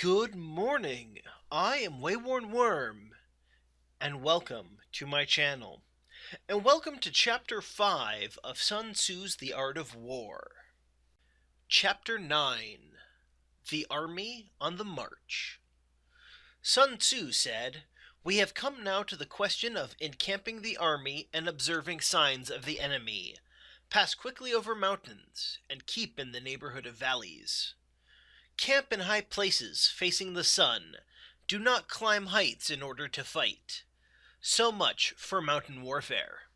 Good morning. I am WaywornWyrm, and welcome to my channel. And welcome to Chapter 5 of Sun Tzu's The Art of War. Chapter 9. The Army on the March. Sun Tzu said, "We have come now to the question of encamping the army and observing signs of the enemy. Pass quickly over mountains, and keep in the neighborhood of valleys. Camp in high places, facing the sun. Do not climb heights in order to fight." So much for mountain warfare.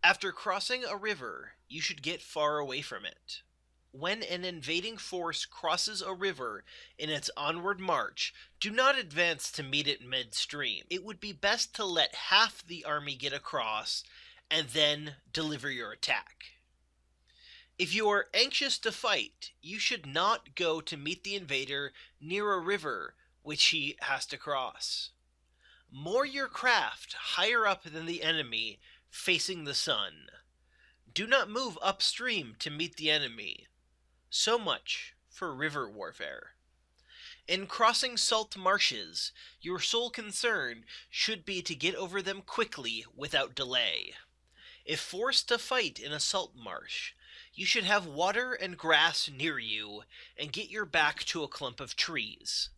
After crossing a river, you should get far away from it. When an invading force crosses a river in its onward march, do not advance to meet it midstream. It would be best to let half the army get across and then deliver your attack. If you are anxious to fight, you should not go to meet the invader near a river which he has to cross. Moor your craft higher up than the enemy, facing the sun. Do not move upstream to meet the enemy. So much for river warfare. In crossing salt marshes, your sole concern should be to get over them quickly without delay. If forced to fight in a salt marsh, you should have water and grass near you and get your back to a clump of trees.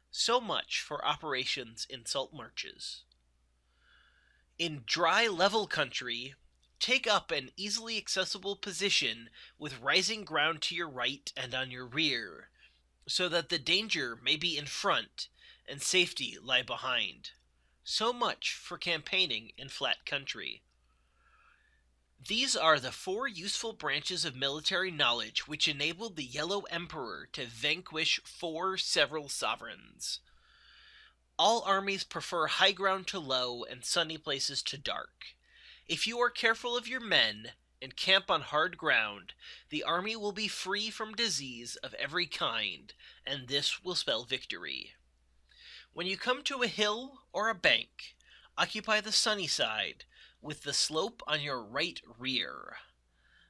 So much for operations in salt marshes. In dry level country, take up an easily accessible position with rising ground to your right and on your rear, so that the danger may be in front and safety lie behind. So much for campaigning in flat country. These are the 4 useful branches of military knowledge which enabled the Yellow Emperor to vanquish 4 several sovereigns. All armies prefer high ground to low and sunny places to dark. If you are careful of your men and camp on hard ground, the army will be free from disease of every kind, and this will spell victory. When you come to a hill or a bank, occupy the sunny side, with the slope on your right rear.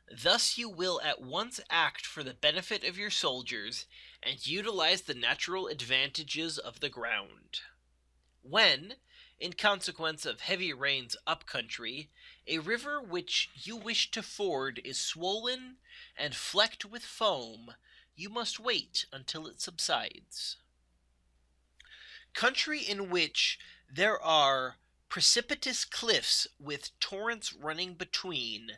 Thus you will at once act for the benefit of your soldiers and utilize the natural advantages of the ground. When, in consequence of heavy rains up country, a river which you wish to ford is swollen and flecked with foam, you must wait until it subsides. Country in which there are precipitous cliffs with torrents running between,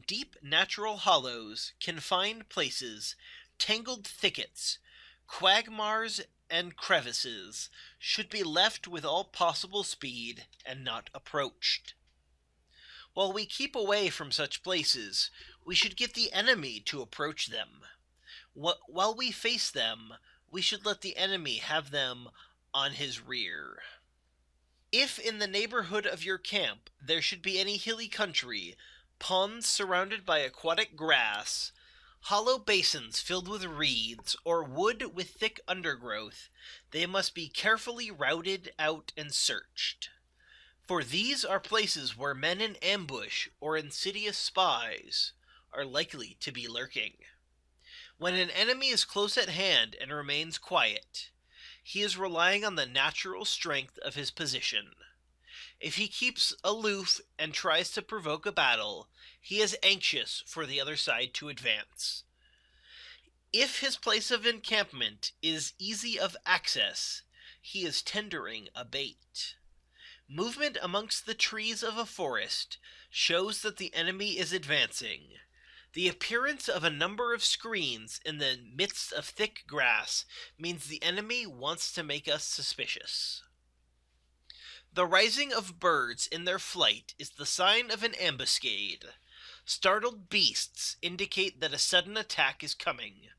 deep natural hollows, confined places, tangled thickets, quagmires, and crevices, should be left with all possible speed and not approached. While we keep away from such places, we should get the enemy to approach them. While we face them, we should let the enemy have them on his rear. If in the neighborhood of your camp there should be any hilly country, ponds surrounded by aquatic grass, hollow basins filled with reeds, or wood with thick undergrowth, they must be carefully routed out and searched. For these are places where men in ambush or insidious spies are likely to be lurking. When an enemy is close at hand and remains quiet, he is relying on the natural strength of his position. If he keeps aloof and tries to provoke a battle, he is anxious for the other side to advance. If his place of encampment is easy of access, he is tendering a bait. Movement amongst the trees of a forest shows that the enemy is advancing. The appearance of a number of screens in the midst of thick grass means the enemy wants to make us suspicious. The rising of birds in their flight is the sign of an ambuscade. Startled beasts indicate that a sudden attack is coming.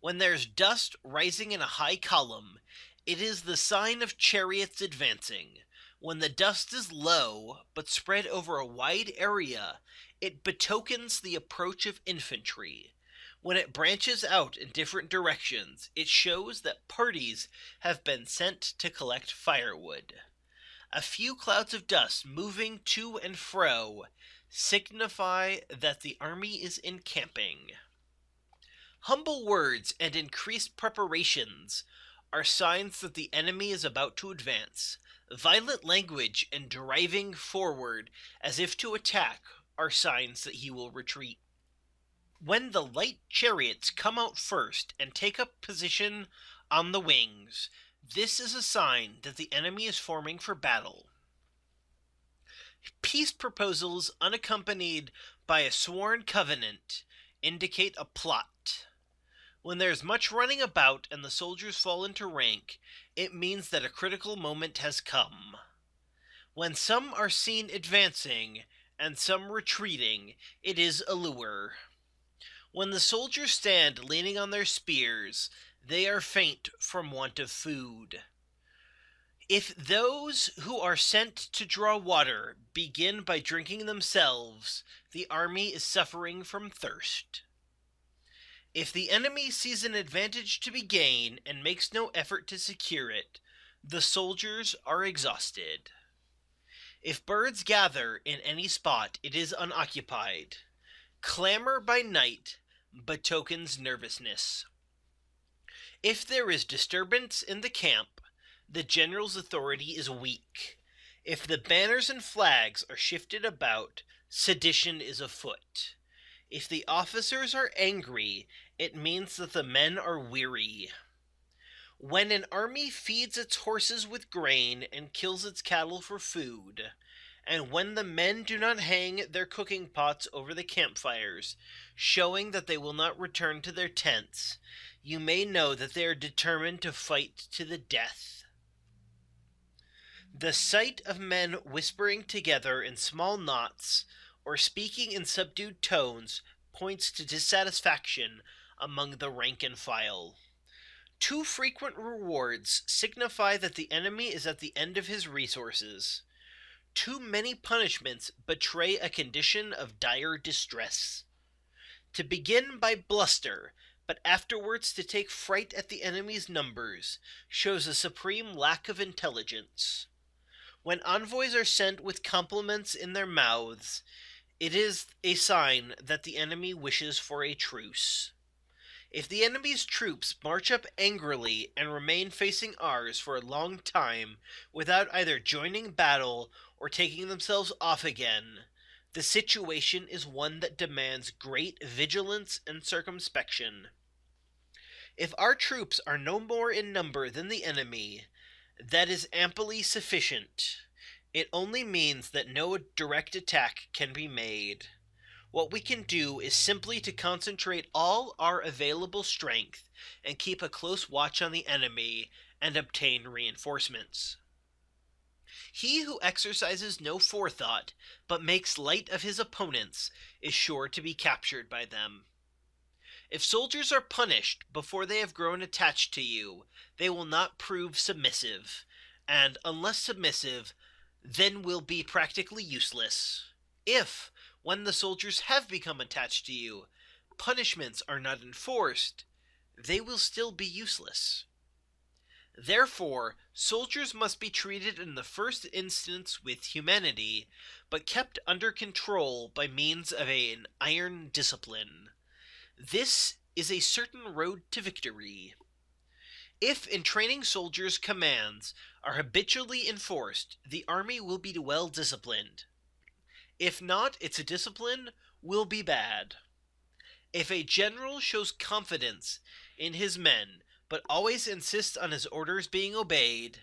When there's dust rising in a high column, it is the sign of chariots advancing. When the dust is low, but spread over a wide area, it betokens the approach of infantry. When it branches out in different directions, it shows that parties have been sent to collect firewood. A few clouds of dust moving to and fro signify that the army is encamping. Humble words and increased preparations are signs that the enemy is about to advance. Violent language and driving forward as if to attack are signs that he will retreat. When the light chariots come out first and take up position on the wings, this is a sign that the enemy is forming for battle. Peace proposals unaccompanied by a sworn covenant indicate a plot. When there's much running about and the soldiers fall into rank, it means that a critical moment has come. When some are seen advancing and some retreating, it is a lure. When the soldiers stand leaning on their spears, they are faint from want of food. If those who are sent to draw water begin by drinking themselves, the army is suffering from thirst. If the enemy sees an advantage to be gained and makes no effort to secure it, the soldiers are exhausted. If birds gather in any spot, it is unoccupied. Clamor by night betokens nervousness. If there is disturbance in the camp, the general's authority is weak. If the banners and flags are shifted about, sedition is afoot. If the officers are angry, it means that the men are weary. When an army feeds its horses with grain and kills its cattle for food, and when the men do not hang their cooking pots over the campfires, showing that they will not return to their tents, you may know that they are determined to fight to the death. The sight of men whispering together in small knots or speaking in subdued tones points to dissatisfaction among the rank and file. Too frequent rewards signify that the enemy is at the end of his resources. Too many punishments betray a condition of dire distress. To begin by bluster, but afterwards to take fright at the enemy's numbers, shows a supreme lack of intelligence. When envoys are sent with compliments in their mouths, it is a sign that the enemy wishes for a truce. If the enemy's troops march up angrily and remain facing ours for a long time without either joining battle or taking themselves off again, the situation is one that demands great vigilance and circumspection. If our troops are no more in number than the enemy, that is amply sufficient. It only means that no direct attack can be made. What we can do is simply to concentrate all our available strength and keep a close watch on the enemy and obtain reinforcements. He who exercises no forethought but makes light of his opponents is sure to be captured by them. If soldiers are punished before they have grown attached to you, they will not prove submissive, and unless submissive, then will be practically useless. If, when the soldiers have become attached to you, punishments are not enforced, they will still be useless. Therefore, soldiers must be treated in the first instance with humanity, but kept under control by means of an iron discipline. This is a certain road to victory. If in training soldiers commands are habitually enforced, the army will be well disciplined. If not, its discipline will be bad. If a general shows confidence in his men, but always insists on his orders being obeyed,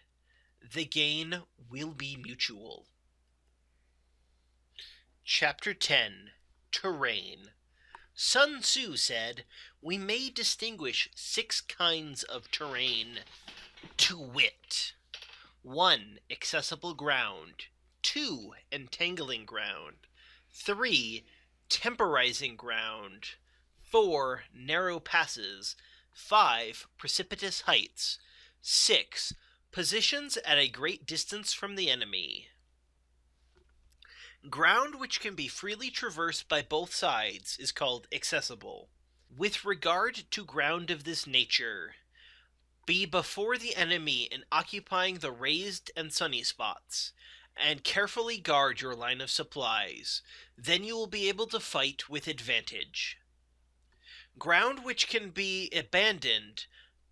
the gain will be mutual. Chapter 10. Terrain. Sun Tzu said, "We may distinguish 6 kinds of terrain, to wit, 1. Accessible ground, 2. Entangling ground, 3. Temporizing ground, 4. Narrow passes, 5. Precipitous heights, 6. Positions at a great distance from the enemy." Ground which can be freely traversed by both sides is called accessible. With regard to ground of this nature, be before the enemy in occupying the raised and sunny spots, and carefully guard your line of supplies. Then you will be able to fight with advantage. Ground which can be abandoned,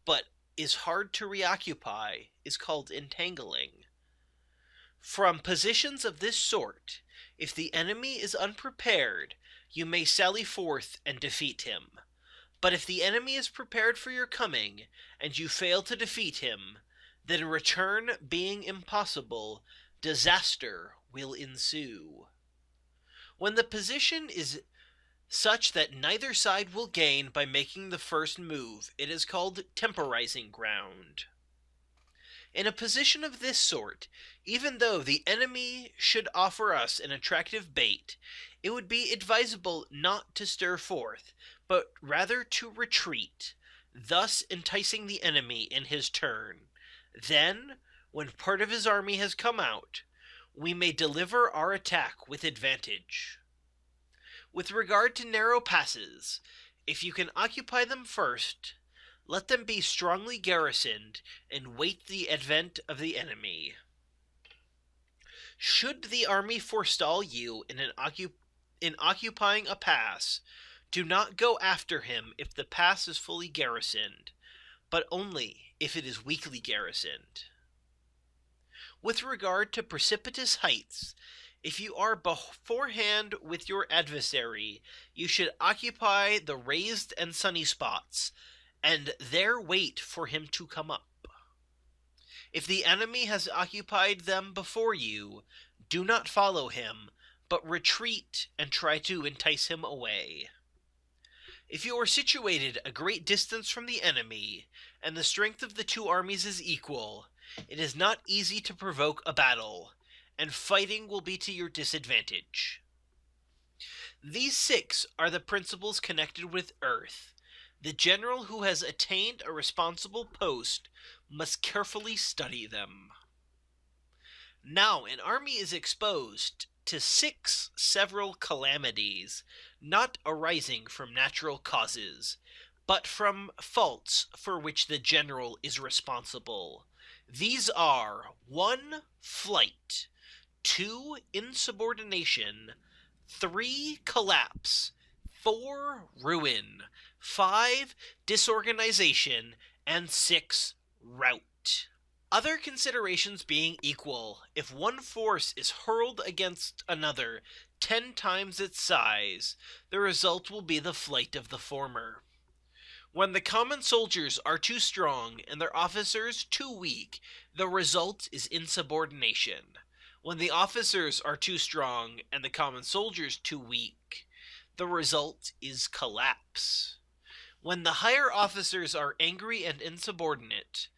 but is hard to reoccupy is called entangling. From positions of this sort, if the enemy is unprepared, you may sally forth and defeat him. But if the enemy is prepared for your coming, and you fail to defeat him, then return being impossible, disaster will ensue. When the position is such that neither side will gain by making the first move, it is called temporizing ground. In a position of this sort, even though the enemy should offer us an attractive bait, it would be advisable not to stir forth, but rather to retreat, thus enticing the enemy in his turn. Then, when part of his army has come out, we may deliver our attack with advantage. With regard to narrow passes, if you can occupy them first, let them be strongly garrisoned and wait the advent of the enemy. Should the army forestall you in occupying a pass, do not go after him if the pass is fully garrisoned, but only if it is weakly garrisoned. With regard to precipitous heights, if you are beforehand with your adversary, you should occupy the raised and sunny spots, and there wait for him to come up. If the enemy has occupied them before you, do not follow him, but retreat and try to entice him away. If you are situated a great distance from the enemy, and the strength of the two armies is equal, it is not easy to provoke a battle, and fighting will be to your disadvantage. These 6 are the principles connected with earth. The general who has attained a responsible post must carefully study them. Now an army is exposed to 6 several calamities, not arising from natural causes, but from faults for which the general is responsible. These are 1. Flight, 2. Insubordination, 3. Collapse, 4. Ruin, 5. Disorganization, and 6. Rout. Other considerations being equal, if one force is hurled against another 10 times its size, the result will be the flight of the former. When the common soldiers are too strong and their officers too weak, the result is insubordination. When the officers are too strong and the common soldiers too weak, the result is collapse. When the higher officers are angry and insubordinate,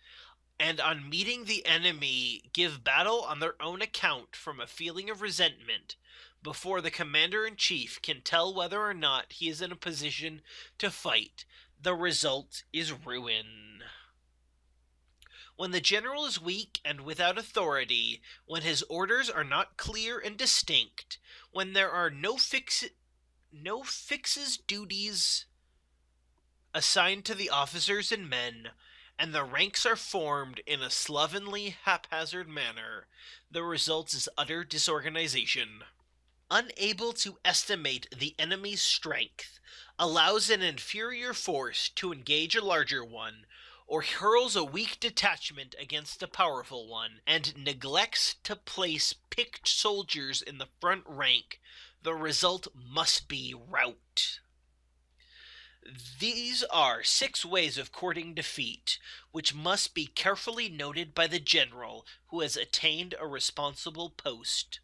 and on meeting the enemy give battle on their own account from a feeling of resentment, before the commander-in-chief can tell whether or not he is in a position to fight, the result is ruin. When the general is weak and without authority, when his orders are not clear and distinct, when there are no fixes duties assigned to the officers and men, and the ranks are formed in a slovenly, haphazard manner, the result is utter disorganization. Unable to estimate the enemy's strength, allows an inferior force to engage a larger one, or hurls a weak detachment against a powerful one, and neglects to place picked soldiers in the front rank, the result must be rout. These are 6 ways of courting defeat, which must be carefully noted by the general who has attained a responsible post.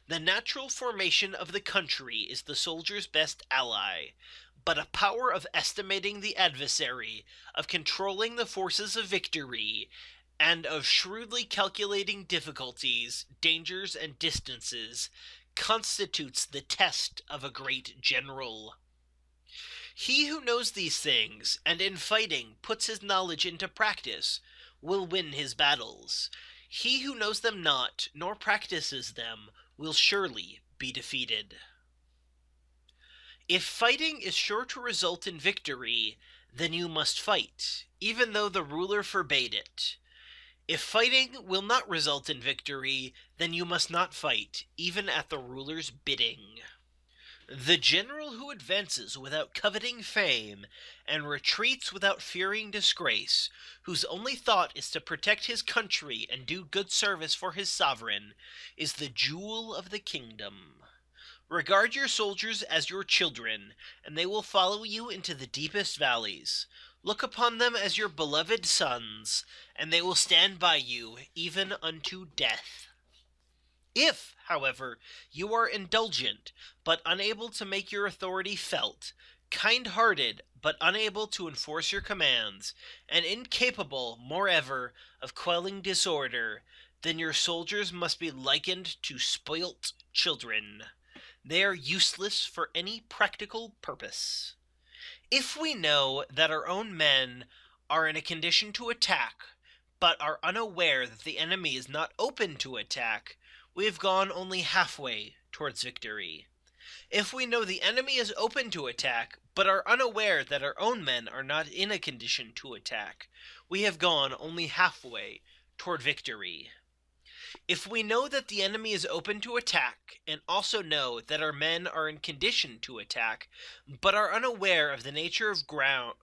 The natural formation of the country is the soldier's best ally, but a power of estimating the adversary, of controlling the forces of victory, and of shrewdly calculating difficulties, dangers, and distances, constitutes the test of a great general. He who knows these things, and in fighting puts his knowledge into practice, will win his battles. He who knows them not, nor practices them, will surely be defeated. If fighting is sure to result in victory, then you must fight, even though the ruler forbade it. If fighting will not result in victory, then you must not fight, even at the ruler's bidding. The general who advances without coveting fame, and retreats without fearing disgrace, whose only thought is to protect his country and do good service for his sovereign, is the jewel of the kingdom. Regard your soldiers as your children, and they will follow you into the deepest valleys. Look upon them as your beloved sons, and they will stand by you even unto death. If, however, you are indulgent, but unable to make your authority felt, kind-hearted, but unable to enforce your commands, and incapable, moreover, of quelling disorder, then your soldiers must be likened to spoilt children. They are useless for any practical purpose. If we know that our own men are in a condition to attack, but are unaware that the enemy is not open to attack, we have gone only halfway towards victory. If we know the enemy is open to attack, but are unaware that our own men are not in a condition to attack, we have gone only halfway toward victory. If we know that the enemy is open to attack, and also know that our men are in condition to attack, but are unaware of the nature of ground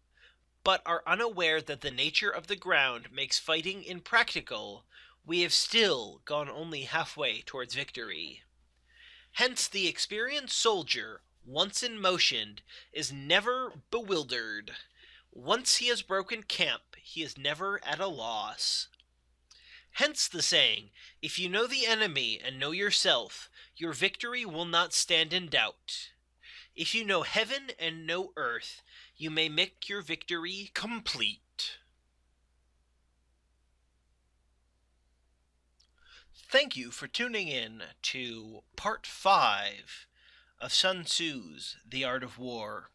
but are unaware that the nature of the ground makes fighting impractical, we have still gone only halfway towards victory. Hence the experienced soldier, once in motion, is never bewildered. Once he has broken camp, he is never at a loss. Hence the saying, if you know the enemy and know yourself, your victory will not stand in doubt. If you know heaven and know earth, you may make your victory complete. Thank you for tuning in to part 5 of Sun Tzu's The Art of War.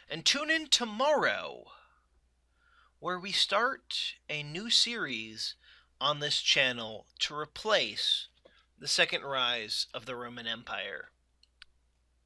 And tune in tomorrow, where we start a new series on this channel to replace the second rise of the Roman Empire.